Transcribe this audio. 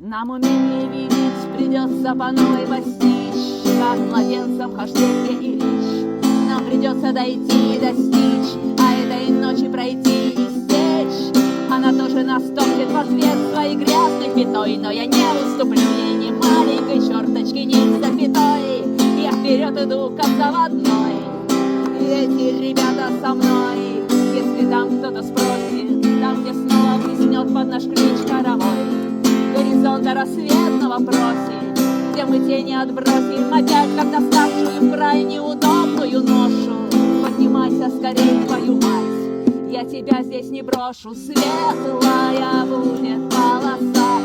Нам умение видеть придется по новой постичь, как младенцам хождение и речь. Нам придется дойти и достичь, а этой ночи пройти и стечь. Она тоже нас топчет в ответ своей грязной пятой, но я не уступлю ей ни маленькой черточки, ни запятой. Я вперед иду, как заводной, и эти ребята со мной. Если там кто-то спросит, там, где снова блеснет под наш клич хоровой, горизонта рассветного просит, где мы тени отбросим опять, как доставшую крайне удобную ношу. Поднимайся скорей, твою мать, я тебя здесь не брошу. Светлая будет полоса